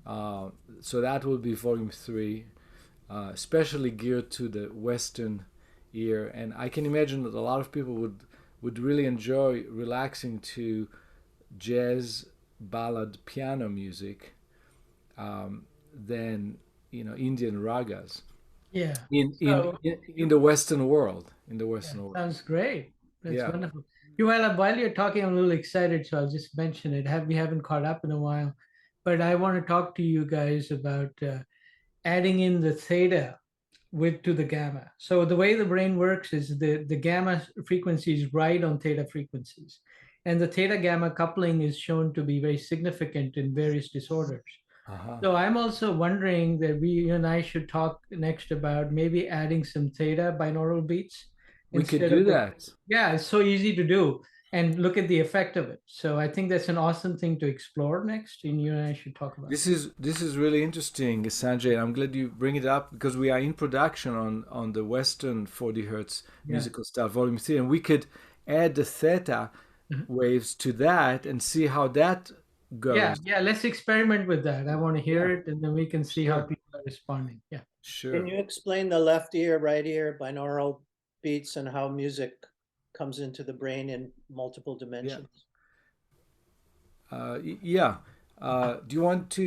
Uh, so that will be volume three, especially geared to the Western ear. And I can imagine that a lot of people would really enjoy relaxing to jazz, ballad, piano music than Indian ragas Yeah. in So in the Western world. In the yeah, Western world, sounds great. That's yeah. wonderful. While you're talking, I'm a little excited, so I'll just mention it. We haven't caught up in a while, but I want to talk to you guys about adding in the theta with to the gamma. So the way the brain works is the gamma frequencies ride on theta frequencies, and the theta gamma coupling is shown to be very significant in various disorders. Uh-huh. So I'm also wondering that you and I should talk next about maybe adding some theta binaural beats We could instead of do the, that. yeah, it's so easy to do and look at the effect of it. So I think that's an awesome thing to explore next, and you and I should talk about. This is really interesting, Sanjay. I'm glad you bring it up because we are in production on the Western 40 hertz Yeah. musical style volume 3, and we could add the theta Mhm. waves to that and see how that Yeah, goes. yeah, let's experiment with that. I want to hear Yeah, it and then we can see how sure, people are responding. Yeah. Can sure. you explain the left ear, right ear binaural beats and how music comes into the brain in multiple Yeah, dimensions? yeah. Do you want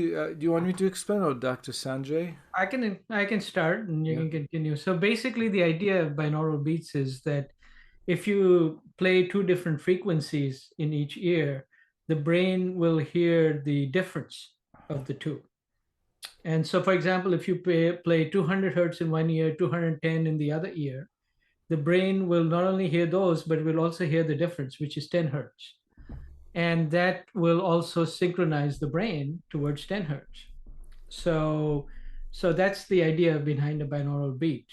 me to explain, or Dr. Sanjay? I can start and you Yeah. can continue. So basically the idea of binaural beats is that if you play two different frequencies in each ear, the brain will hear the difference of the two. And so, for example, if you play 200 hertz in one ear, 210 in the other ear, the brain will not only hear those, but will also hear the difference, which is 10 hertz. And that will also synchronize the brain towards 10 hertz. So, so that's the idea behind a binaural beat.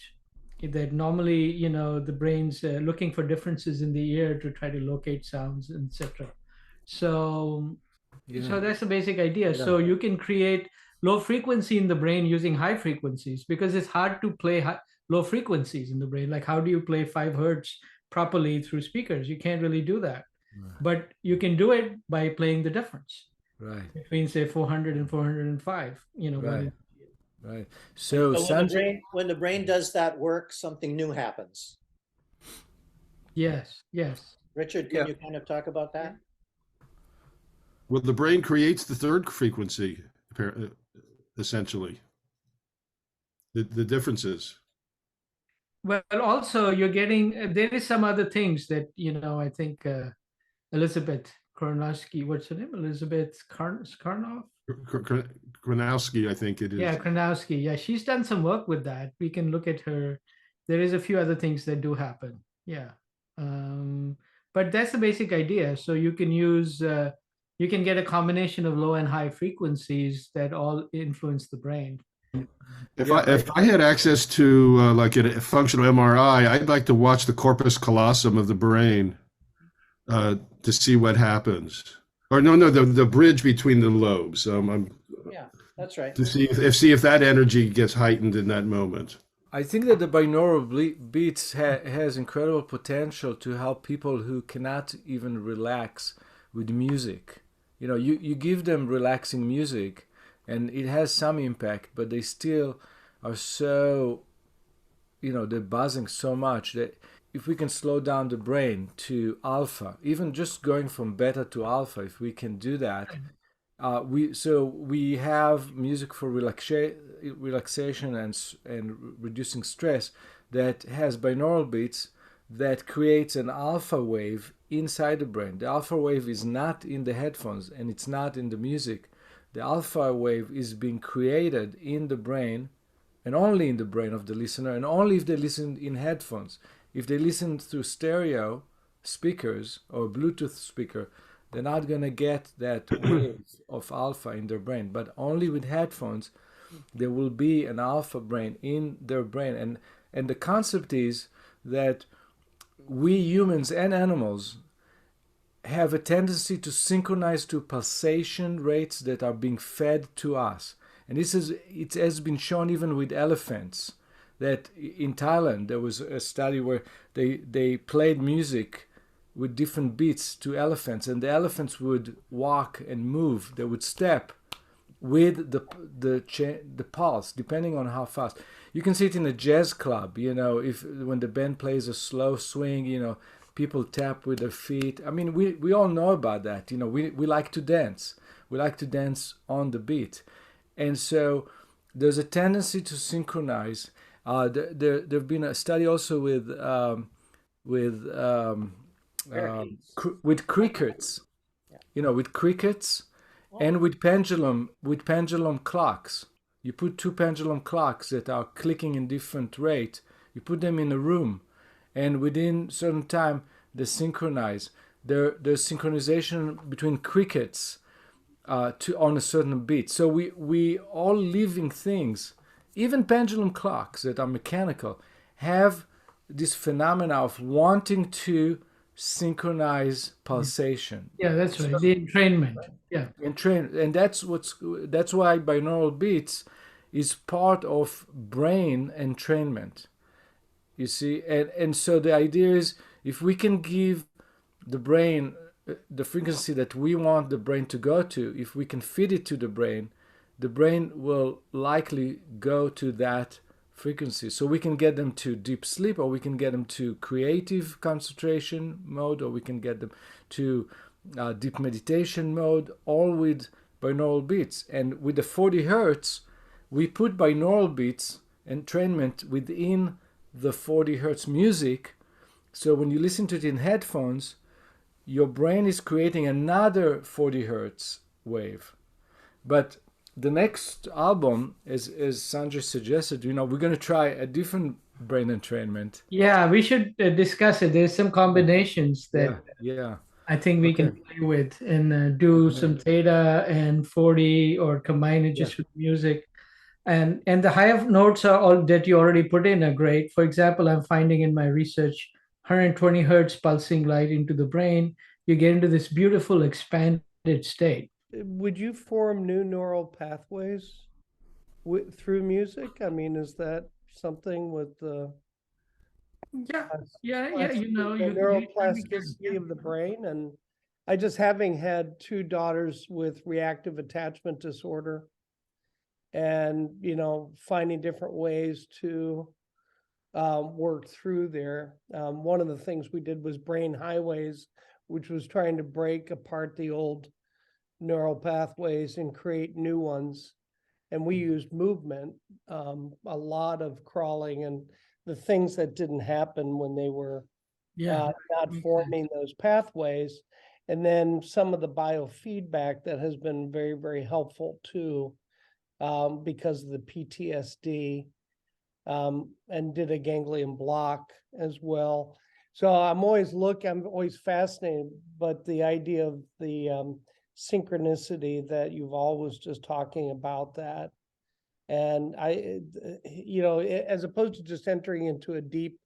That normally, the brain's looking for differences in the ear to try to locate sounds, etc. So, Yeah. so that's the basic idea. Yeah. So you can create low frequency in the brain using high frequencies because it's hard to play low frequencies in the brain. Like how do you play 5 hertz properly through speakers? You can't really do that, but you can do it by playing the difference Right. between say 400 and 405. One Right. in. Right. And So so Sanjay, when the brain does that work, something new happens. Yes, yes. Richard, can yeah. you kind of talk about Yeah. that? Well, the brain creates the third frequency, essentially. The differences. Well, also you're getting there is some other things that I think Elizabeth Karnowski, what's her name? Elizabeth Karnoff? Gronowski, I think it Yeah, is. Karnowski. Yeah, she's done some work with that. We can look at her. There is a few other things that do happen. Yeah. Um, but that's the basic idea. So you can get a combination of low and high frequencies that all influence the brain. If I Yeah. if I had access to like a functional MRI, I'd like to watch the corpus callosum of the brain to see what happens. Or no, the bridge between the lobes. Yeah, that's right. To see if that energy gets heightened in that moment. I think that the binaural beats has incredible potential to help people who cannot even relax with music. You give them relaxing music, and it has some impact, but they still are so, they're buzzing so much that if we can slow down the brain to alpha, even just going from beta to alpha, if we can do that, we have music for relaxation and reducing stress that has binaural beats that creates an alpha wave inside the brain. The alpha wave is not in the headphones and it's not in the music. The alpha wave is being created in the brain and only in the brain of the listener and only if they listen in headphones. If they listen through stereo speakers or Bluetooth speaker, they're not going to get that wave of alpha in their brain. But only with headphones, there will be an alpha brain in their brain. And the concept is that we humans and animals have a tendency to synchronize to pulsation rates that are being fed to us. And it has been shown even with elephants that in Thailand there was a study where they played music with different beats to elephants, and the elephants would walk and move. They would step with the pulse, depending on how fast. You can see it in a jazz club. If when the band plays a slow swing, people tap with their feet. I mean, we all know about that. We like to dance. We like to dance on the beat, and so there's a tendency to synchronize. There've been a study also with with crickets. With crickets and with pendulum clocks. You put two pendulum clocks that are clicking in different rate. You put them in a room, and within certain time they synchronize. There's synchronization between crickets on a certain beat. So we all living things, even pendulum clocks that are mechanical, have this phenomena of wanting to synchronize pulsation. Yeah, that's right. The entrainment. Yeah. And that's why binaural beats is part of brain entrainment. You see, and so the idea is, if we can give the brain the frequency that we want the brain to go to, if we can feed it to the brain will likely go to that frequency. So we can get them to deep sleep, or we can get them to creative concentration mode, or we can get them to deep meditation mode, all with binaural beats. And with the 40 hertz, we put binaural beats entrainment within the 40 hertz music. So when you listen to it in headphones, your brain is creating another 40 hertz wave. But the next album, as Sanjay suggested, we're going to try a different brain entrainment. Yeah, we should discuss it. There's some combinations that I think we can play with, and do some theta and 40, or combine it just with music. And the higher notes are all that you already put in are great. For example, I'm finding in my research 120 hertz pulsing light into the brain, you get into this beautiful expanded state. Would you form new neural pathways through music? I mean, is that something with the neuroplasticity of the brain? And I just, having had two daughters with reactive attachment disorder, and finding different ways to work through there. One of the things we did was brain highways, which was trying to break apart the old neural pathways and create new ones. And we used movement, a lot of crawling, and the things that didn't happen when they were not forming those pathways. And then some of the biofeedback that has been very, very helpful too, because of the PTSD, and did a ganglion block as well. So I'm always fascinated, but the idea of the synchronicity that you've always just talking about that. And as opposed to just entering into a deep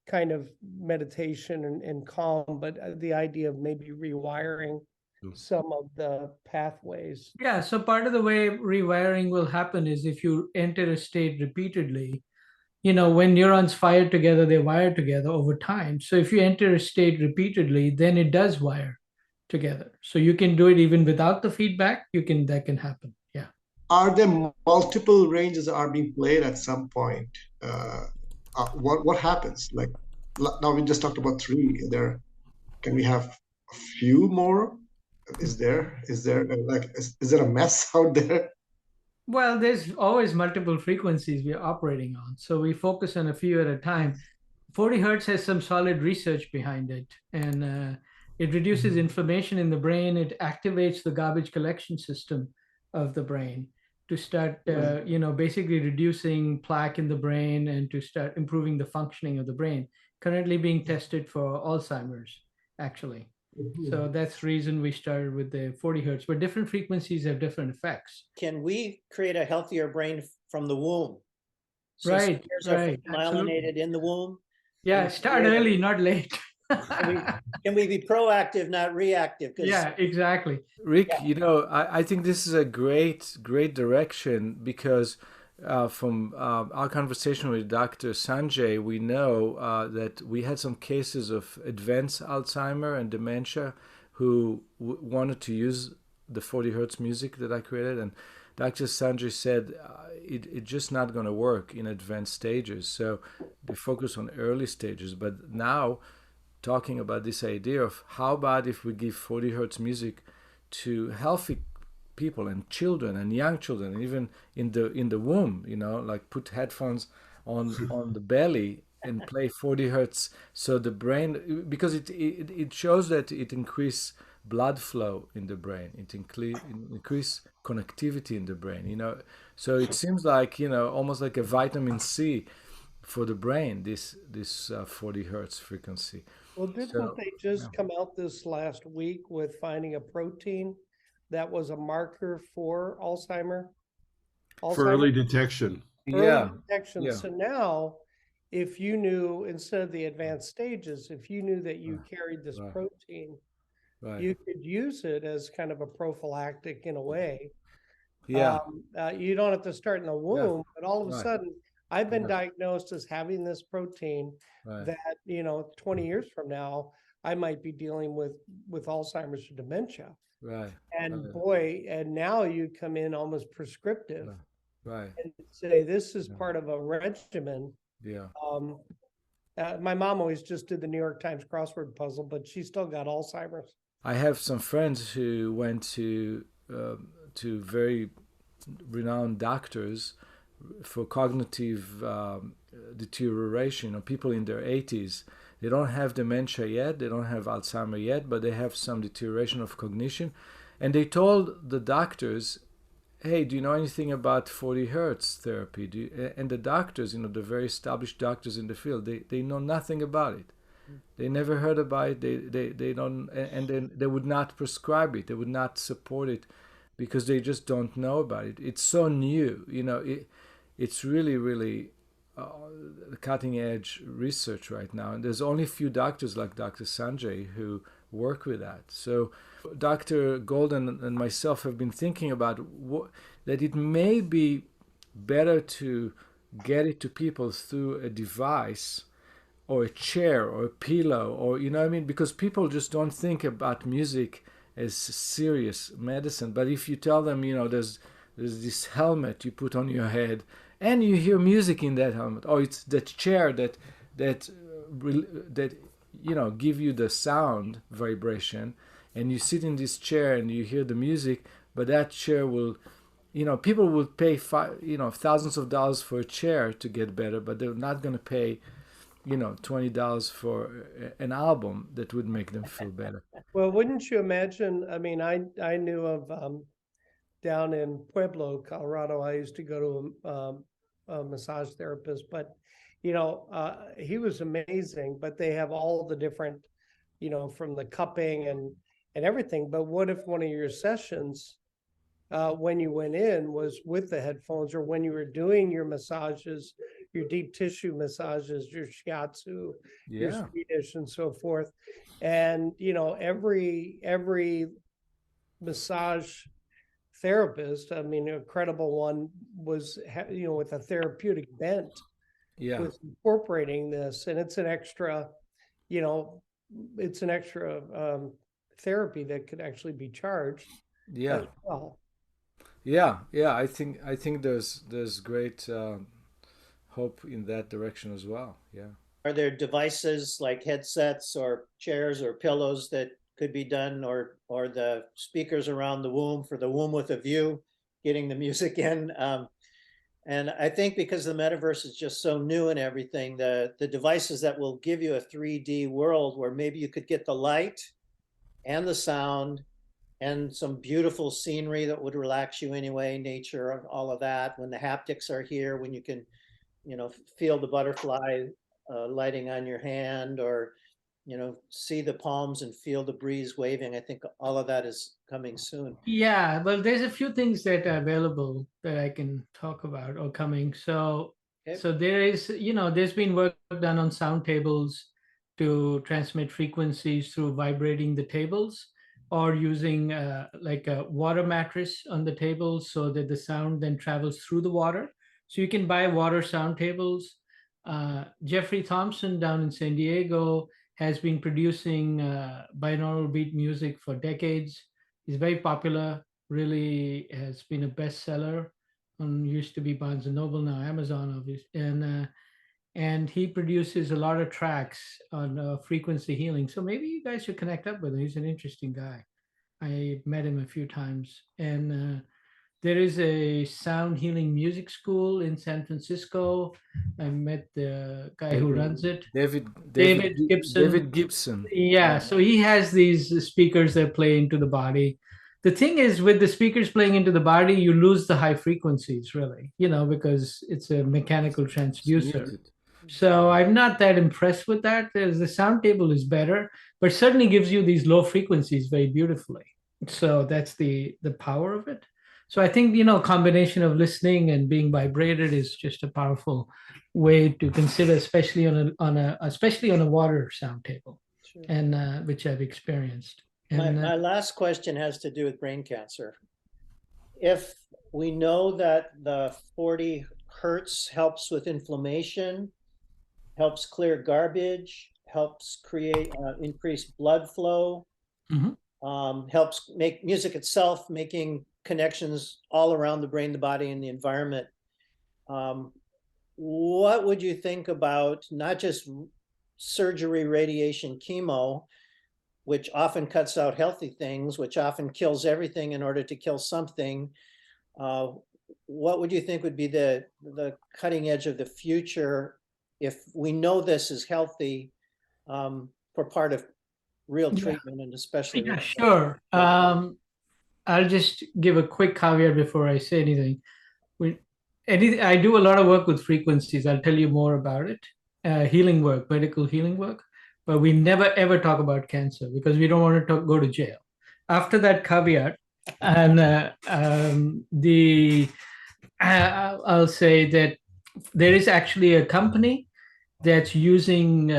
kind of meditation and calm, but the idea of maybe rewiring some of the pathways. Yeah, so part of the way rewiring will happen is if you enter a state repeatedly, when neurons fire together, they wire together over time. So if you enter a state repeatedly, then it does wire together. So you can do it even without the feedback. That can happen. Yeah. Are there multiple ranges are being played at some point? What happens? Like now we just talked about 3. Can we have a few more? Is there a mess out there? Well, there's always multiple frequencies we're operating on. So we focus on a few at a time. 40 hertz has some solid research behind it, and it reduces inflammation in the brain. It activates the garbage collection system of the brain to start, basically reducing plaque in the brain and to start improving the functioning of the brain. Currently being tested for Alzheimer's, actually. So that's the reason we started with the 40 hertz, but different frequencies have different effects. Can we create a healthier brain from the womb? So right. myelinated in the womb? Yeah, start early, not late. Can we be proactive, not reactive? Yeah, exactly. Rick, I think this is a great direction, because from our conversation with Dr. Sanjay, we know that we had some cases of advanced Alzheimer and dementia who wanted to use the 40 hertz music that I created, and Dr. Sanjay said it's just not going to work in advanced stages. So they focus on early stages. But now, talking about this idea of how about if we give 40 hertz music to healthy people and children and young children, and even in the womb, like put headphones on the belly and play 40 hertz, so the brain, because it shows that it increase blood flow in the brain, it increase connectivity in the brain, so it seems like, almost like a vitamin C for the brain, this 40 hertz frequency. Well, didn't So, they just come out this last week with finding a protein that was a marker for Alzheimer? For early detection. yeah, detection. yeah. So now, if you knew, instead of the advanced stages, if you knew that you carried this Right. protein, right, you could use it as kind of a prophylactic in a way. yeah, You don't have to start in the womb, but all of a Right. sudden, I've been Yeah. diagnosed as having this protein right, that, 20 years from now, I might be dealing with Alzheimer's or dementia. right, And Right. boy, and now you come in almost prescriptive right, and say this is Yeah. part of a regimen. yeah, My mom always just did the New York Times crossword puzzle, but she still got Alzheimer's. I have some friends who went to very renowned doctors for cognitive deterioration, or people in their 80s. They don't have dementia yet, they don't have Alzheimer yet, but they have some deterioration of cognition. And they told the doctors, hey, do you know anything about 40 hertz therapy? And the doctors, the very established doctors in the field, they know nothing about it. They never heard about it. They don't, and then they would not prescribe it. They would not support it because they just don't know about it. It's so new, it's really, really cutting edge research right now. And there's only a few doctors like Dr. Sanjay who work with that. So Dr. Golden and myself have been thinking about that it may be better to get it to people through a device or a chair or a pillow, or because people just don't think about music as serious medicine. But if you tell them, there's this helmet you put on your head and you hear music in that helmet, or it's that chair that give you the sound vibration, and you sit in this chair and you hear the music, but that chair will, people will pay thousands of dollars for a chair to get better, but they're not going to pay $20 for an album that would make them feel better. Well, wouldn't you imagine? I mean, I knew of down in Pueblo, Colorado. I used to go to a massage therapist, but he was amazing. But they have all the different, from the cupping and everything. But what if one of your sessions, when you went in, was with the headphones, or when you were doing your massages, your deep tissue massages, your shiatsu, your Yeah, Swedish, and so forth, and every massage therapist, I mean, a credible one, was with a therapeutic bent, yeah, was incorporating this, and it's an extra therapy that could actually be charged yeah. as well. Yeah. I think there's great hope in that direction as well. Yeah. Are there devices like headsets or chairs or pillows that could be done, or the speakers around the womb for the womb with a view, getting the music in? And I think because the metaverse is just so new and everything, the devices that will give you a 3D world where maybe you could get the light and the sound and some beautiful scenery that would relax you anyway, nature, all of that. When the haptics are here, when you can, feel the butterfly lighting on your hand, or, see the palms and feel the breeze waving. I think all of that is coming soon. Yeah, well, there's a few things that are available that I can talk about or coming. So, Okay. so there is, there's been work done on sound tables to transmit frequencies through vibrating the tables, or using like a water mattress on the table so that the sound then travels through the water. So you can buy water sound tables. Jeffrey Thompson down in San Diego has been producing binaural beat music for decades. He's very popular. really has been a bestseller on used to be Barnes and Noble, now Amazon, obviously, and he produces a lot of tracks on frequency healing. So maybe you guys should connect up with him. He's an interesting guy. I met him a few times, and there is a sound healing music school in San Francisco. I met the guy who runs it, David Gibson. David Gibson. Yeah, so he has these speakers that play into the body. The thing is, with the speakers playing into the body, you lose the high frequencies, really, because it's a mechanical transducer. Muted. So I'm not that impressed with that. The sound table is better, but certainly gives you these low frequencies very beautifully. So that's the power of it. So I think, combination of listening and being vibrated is just a powerful way to consider, especially on a water sound table, Sure. and which I've experienced. My, And my last question has to do with brain cancer. If we know that the 40 hertz helps with inflammation, helps clear garbage, helps create increased blood flow, Mhm. Helps make music itself, making connections all around the brain, the body, and the environment. What would you think about not just surgery, radiation, chemo, which often cuts out healthy things, which often kills everything in order to kill something? What would you think would be the cutting edge of the future if we know this is healthy for part of real Yeah. treatment, and especially Yeah, with- sure. I'll just give a quick caveat before I say anything. I do a lot of work with frequencies. I'll tell you more about it. Healing work, medical healing work, but we never ever talk about cancer because we don't want to go to jail. After that caveat, and I'll say that there is actually a company that's using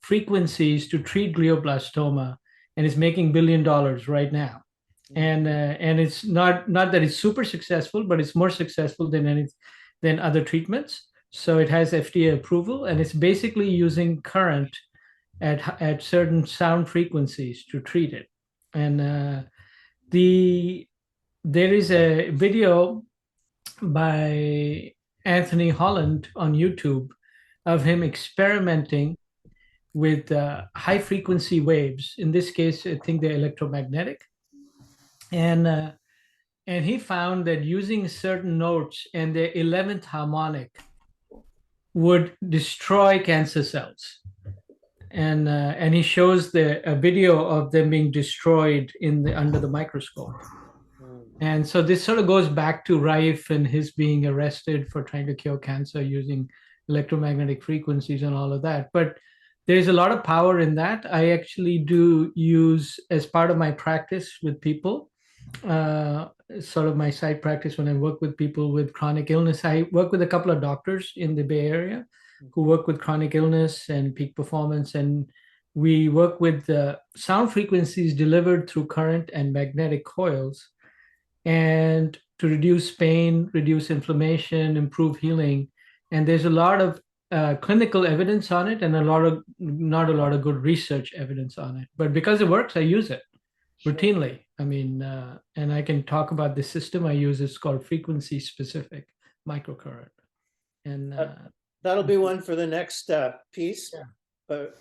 frequencies to treat glioblastoma, and is making $1 billion right now. And it's not that it's super successful, but it's more successful than other treatments. So it has FDA approval, and it's basically using current at certain sound frequencies to treat it. And there is a video by Anthony Holland on YouTube of him experimenting with high frequency waves. In this case, I think they're electromagnetic. And he found that using certain notes and the 11th harmonic would destroy cancer cells. And he shows a video of them being destroyed under the microscope. And so this sort of goes back to Rife and his being arrested for trying to cure cancer using electromagnetic frequencies and all of that. But there's a lot of power in that. I actually do use, as part of my practice with people, sort of my side practice when I work with people with chronic illness. I work with a couple of doctors in the Bay Area who work with chronic illness and peak performance. And we work with sound frequencies delivered through current and magnetic coils, and to reduce pain, reduce inflammation, improve healing. And there's a lot of clinical evidence on it, and not a lot of good research evidence on it. But because it works, I use it routinely. I mean, and I can talk about the system I use. It's called frequency specific microcurrent. And that'll be one for the next piece. Yeah. But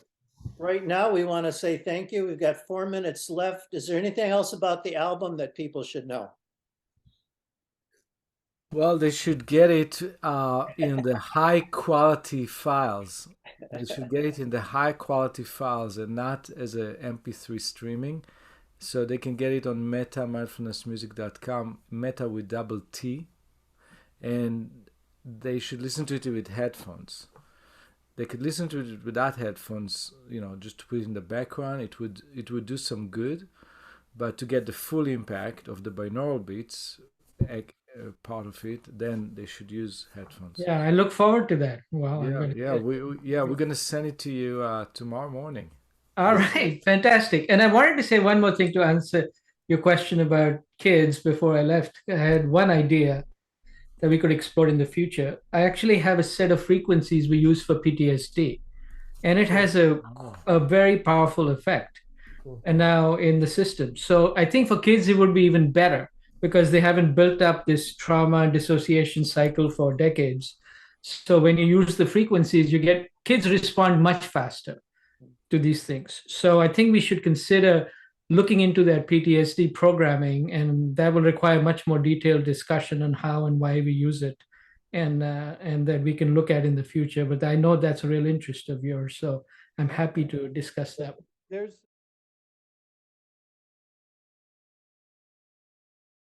right now we want to say thank you. We've got 4 minutes left. Is there anything else about the album that people should know? Well, they should get it in the high quality files. They should get it in the high quality files and not as a MP3 streaming. So they can get it on metamindfulnessmusic.com, meta with double T. And they should listen to it with headphones. They could listen to it without headphones, just to put it in the background. It would do some good. But to get the full impact of the binaural beats, part of it, then they should use headphones. yeah, I look forward to that. Wow. We're gonna send it to you tomorrow morning. All right, fantastic. And I wanted to say one more thing to answer your question about kids before I left. I had one idea that we could explore in the future. I actually have a set of frequencies we use for PTSD, and it has a very powerful effect. And now in the system. So I think for kids, it would be even better because they haven't built up this trauma and dissociation cycle for decades. So when you use the frequencies, you get kids respond much faster to these things. So I think we should consider looking into that PTSD programming, and that will require much more detailed discussion on how and why we use it, and that we can look at in the future. But I know that's a real interest of yours, so I'm happy to discuss that. There's